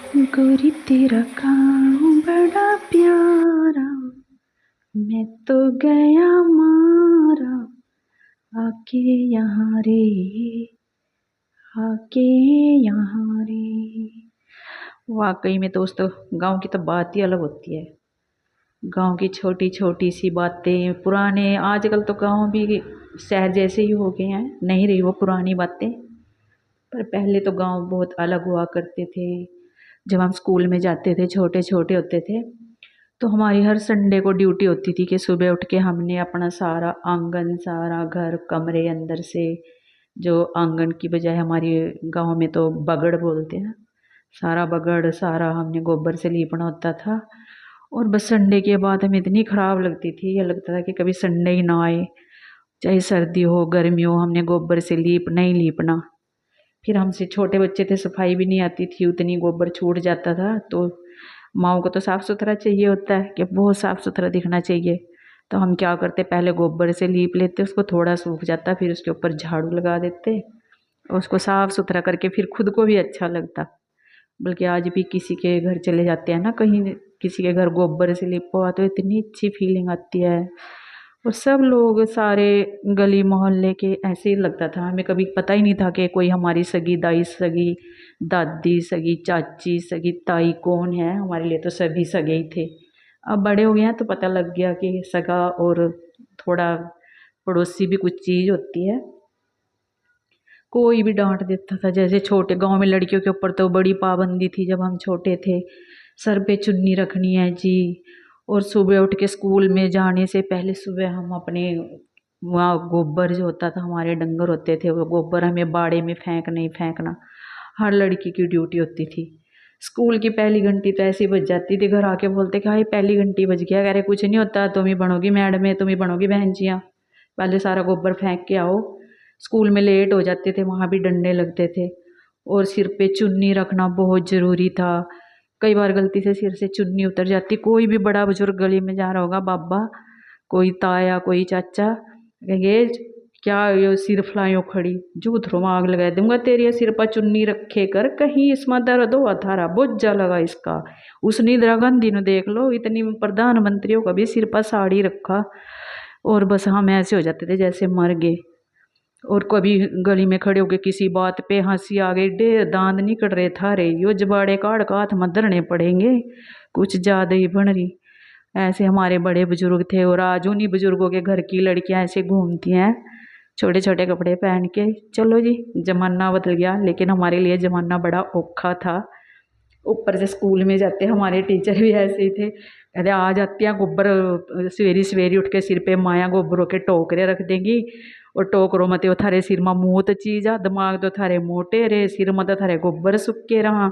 गोरी तेरा गाँव बड़ा प्यारा, मैं तो गया मारा, आके यहाँ रे, आके यहाँ रे। वाकई में दोस्तों, गांव की तो बात ही अलग होती है। गांव की छोटी छोटी सी बातें, पुराने, आजकल तो गांव भी शहर जैसे ही हो गए हैं, नहीं रही वो पुरानी बातें। पर पहले तो गांव बहुत अलग हुआ करते थे। जब हम स्कूल में जाते थे, छोटे छोटे होते थे, तो हमारी हर संडे को ड्यूटी होती थी कि सुबह उठ के हमने अपना सारा आंगन, सारा घर, कमरे अंदर से, जो आंगन की बजाय हमारी गांव में तो बगड़ बोलते हैं, सारा बगड़ सारा हमने गोबर से लीपना होता था। और बस संडे के बाद हमें इतनी ख़राब लगती थी, ये लगता था कि कभी संडे ही ना आए। चाहे सर्दी हो गर्मी हो, हमने गोबर से लीपना ही लीपना। फिर हमसे छोटे बच्चे थे, सफाई भी नहीं आती थी उतनी, गोबर छूट जाता था। तो माओ को तो साफ़ सुथरा चाहिए होता है कि बहुत साफ़ सुथरा दिखना चाहिए। तो हम क्या करते, पहले गोबर से लीप लेते, उसको थोड़ा सूख जाता, फिर उसके ऊपर झाड़ू लगा देते और उसको साफ़ सुथरा करके फिर खुद को भी अच्छा लगता। बल्कि आज भी किसी के घर चले जाते हैं ना, कहीं किसी के घर गोबर से लिपा हुआ, तो इतनी अच्छी फीलिंग आती है। और सब लोग सारे गली मोहल्ले के, ऐसे ही लगता था हमें, कभी पता ही नहीं था कि कोई हमारी सगी दाई, सगी दादी, सगी चाची, सगी ताई कौन है। हमारे लिए तो सभी सगे ही थे। अब बड़े हो गए हैं तो पता लग गया कि सगा और थोड़ा पड़ोसी भी कुछ चीज़ होती है। कोई भी डांट देता था, जैसे छोटे गांव में लड़कियों के ऊपर तो बड़ी पाबंदी थी जब हम छोटे थे, सर पे चुन्नी रखनी है जी। और सुबह उठ के स्कूल में जाने से पहले सुबह हम अपने वहाँ गोबर जो होता था, हमारे डंगर होते थे, वो गोबर हमें बाड़े में फेंकना ही फेंकना, हर लड़की की ड्यूटी होती थी। स्कूल की पहली घंटी तो ऐसी बज जाती थी, घर आके बोलते कि हाई पहली घंटी बज गया। कह रहे कुछ नहीं होता, तुम ही बनोगी मैडम है, तुम ही बनोगी बहन जियाँ, पहले सारा गोबर फेंक के आओ। स्कूल में लेट हो जाते थे, वहाँ भी डंडे लगते थे। और सिर पे चुन्नी रखना बहुत ज़रूरी था। कई बार गलती से सिर से चुन्नी उतर जाती, कोई भी बड़ा बुजुर्ग गली में जा रहा होगा, बाबा, कोई ताया, कोई चाचा, ये क्या ये सिर फलायो खड़ी, जूठरों में आग लगा दूंगा तेरे सिर पर चुन्नी रखे कर, कहीं इसमें दर्द हो थारा बोझा लगा इसका। उसने इंदिरा गांधी ने देख लो, इतनी प्रधानमंत्रियों का भी सिर पर साड़ी रखा। और बस हम ऐसे हो जाते थे जैसे मर गए। और कभी गली में खड़े होके किसी बात पे हंसी आ गई, ढेर दांत नहीं कट रहे था रे, यो जबाड़े काट का हाथ में धरने पड़ेंगे, कुछ ज्यादा ही बन रही। ऐसे हमारे बड़े बुजुर्ग थे। और आज उन्हीं बुजुर्गों के घर की लड़कियां ऐसे घूमती हैं छोटे छोटे कपड़े पहन के। चलो जी, जमाना बदल गया, लेकिन हमारे लिए जमाना बड़ा औखा था। ऊपर से स्कूल में जाते हमारे टीचर भी ऐसे ही थे, कहते आ जाती हैं गोबर, सवेरी सवेरी उठ के सिर पे माया गोबरों के टोकरे रख देंगी, और टोकरों मत वो थारे सिर में मूत चीज आ, दिमाग तो थारे मोटे रे, सिर में तो थारे गोबर सुखे रहा।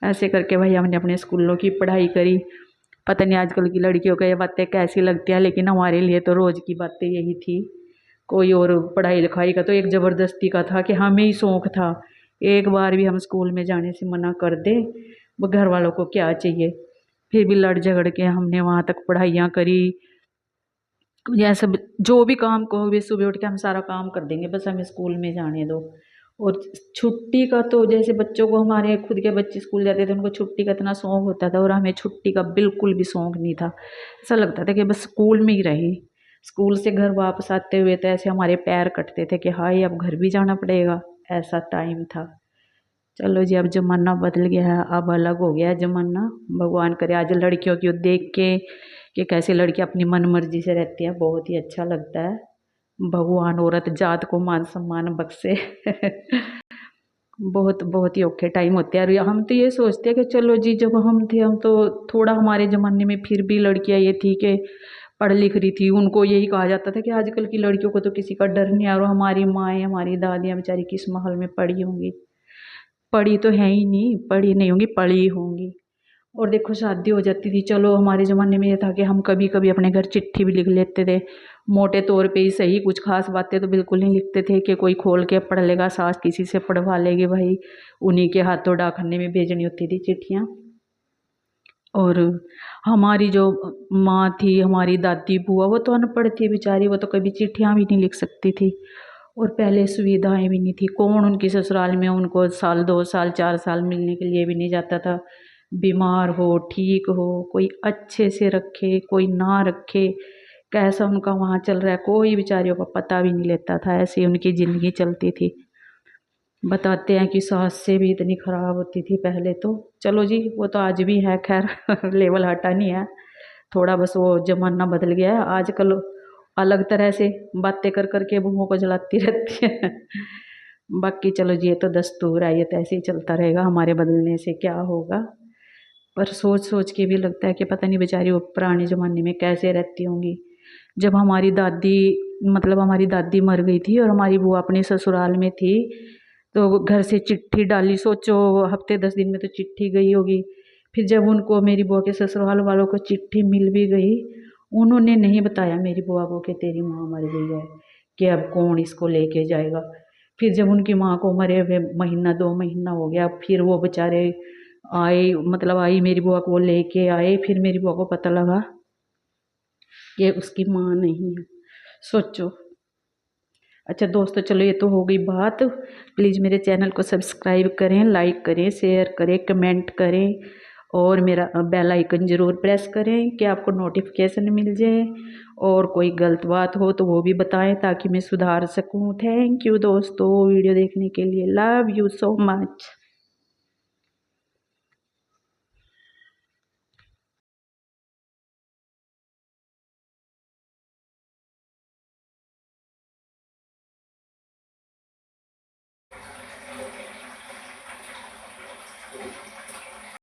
ऐसे करके भाई हमने अपने स्कूलों की पढ़ाई करी। पता नहीं आजकल की लड़कियों को ये बातें कैसी लगती हैं, लेकिन हमारे लिए तो रोज़ की बातें यही थी। कोई और पढ़ाई लिखाई का तो एक ज़बरदस्ती का था कि हमें ही शौक था। एक बार भी हम स्कूल में जाने से मना कर दे, वो घर वालों को क्या चाहिए। फिर भी लड़ झगड़ के हमने वहाँ तक पढ़ाइयाँ करी। यह सब जो भी काम कहोगे, सुबह उठ के हम सारा काम कर देंगे, बस हमें स्कूल में जाने दो। और छुट्टी का तो जैसे बच्चों को, हमारे खुद के बच्चे स्कूल जाते थे, उनको छुट्टी का इतना शौक होता था, और हमें छुट्टी का बिल्कुल भी शौक नहीं था। ऐसा लगता था कि बस स्कूल में ही रहे। स्कूल से घर वापस आते हुए तो ऐसे हमारे पैर कटते थे कि हाय अब घर भी जाना पड़ेगा, ऐसा टाइम था। चलो जी, अब जमाना बदल गया है, अब अलग हो गया है जमाना। भगवान करे आज लड़कियों की देख के कि कैसे लड़कियां अपनी मन मर्जी से रहती हैं, बहुत ही अच्छा लगता है। भगवान औरत जात को मान सम्मान बख्शे। बहुत बहुत ही औखे टाइम होते हैं। और हम तो ये सोचते हैं कि चलो जी, जब हम थे, हम तो थोड़ा, हमारे ज़माने में फिर भी लड़कियां ये थी कि पढ़ लिख रही थी, उनको यही कहा जाता था कि आजकल की लड़कियों को तो किसी का डर नहीं है। और हमारी माएँ, हमारी दादियाँ बेचारी किस महल में पड़ी होंगी, पढ़ी तो है ही नहीं, पढ़ी नहीं होंगी, पढ़ी होंगी। और देखो शादी हो जाती थी, चलो हमारे ज़माने में ये था कि हम कभी कभी अपने घर चिट्ठी भी लिख लेते थे, मोटे तौर पे ही सही, कुछ खास बातें तो बिल्कुल नहीं लिखते थे कि कोई खोल के पढ़ लेगा, सास किसी से पढ़वा लेगी, भाई उन्हीं के हाथों डाकखाने में भेजनी होती थी चिट्ठियाँ। और हमारी जो माँ थी, हमारी दादी बुआ, वो तो अनपढ़ थी बेचारी, वो तो कभी चिट्ठियाँ भी नहीं लिख सकती थी। और पहले सुविधाएं भी नहीं थी। कौन उनकी ससुराल में उनको साल 2 साल 4 साल मिलने के लिए भी नहीं जाता था। बीमार हो ठीक हो कोई अच्छे से रखे कोई ना रखे, कैसा उनका वहाँ चल रहा है कोई बेचारियों को पता भी नहीं लेता था। ऐसी उनकी ज़िंदगी चलती थी। बताते हैं कि सास से भी इतनी ख़राब होती थी पहले तो। चलो जी वो तो आज भी है खैर लेवल हटा नहीं है, थोड़ा बस वो ज़माना बदल गया है। आजकल अलग तरह से बातें कर कर के बहुओं को जलाती रहती है बाकी चलो जी ये तो दस्तूर है, ये तो ऐसे ही चलता रहेगा, हमारे बदलने से क्या होगा। पर सोच सोच के भी लगता है कि पता नहीं बेचारी वो पुराने ज़माने में कैसे रहती होंगी। जब हमारी दादी मतलब हमारी दादी मर गई थी और हमारी बुआ अपने ससुराल में थी, तो घर से चिट्ठी डाली, सोचो हफ्ते 10 दिन में तो चिट्ठी गई होगी। फिर जब उनको मेरी बुआ के ससुराल वालों को चिट्ठी मिल भी गई, उन्होंने नहीं बताया मेरी बुआ को कि तेरी माँ मर गई है, कि अब कौन इसको लेके जाएगा। फिर जब उनकी माँ को मरे हुए महीना 2 महीना हो गया, फिर वो बेचारे आए, मतलब आई मेरी बुआ को लेके आए। फिर मेरी बुआ को पता लगा कि उसकी माँ नहीं है, सोचो। अच्छा दोस्तों चलो ये तो हो गई बात। प्लीज़ मेरे चैनल को सब्सक्राइब करें, लाइक करें, शेयर करें, कमेंट करें और मेरा बेल आइकन ज़रूर प्रेस करें कि आपको नोटिफिकेशन मिल जाए। और कोई गलत बात हो तो वो भी बताएं ताकि मैं सुधार सकूं। थैंक यू दोस्तों वीडियो देखने के लिए। Love you so much.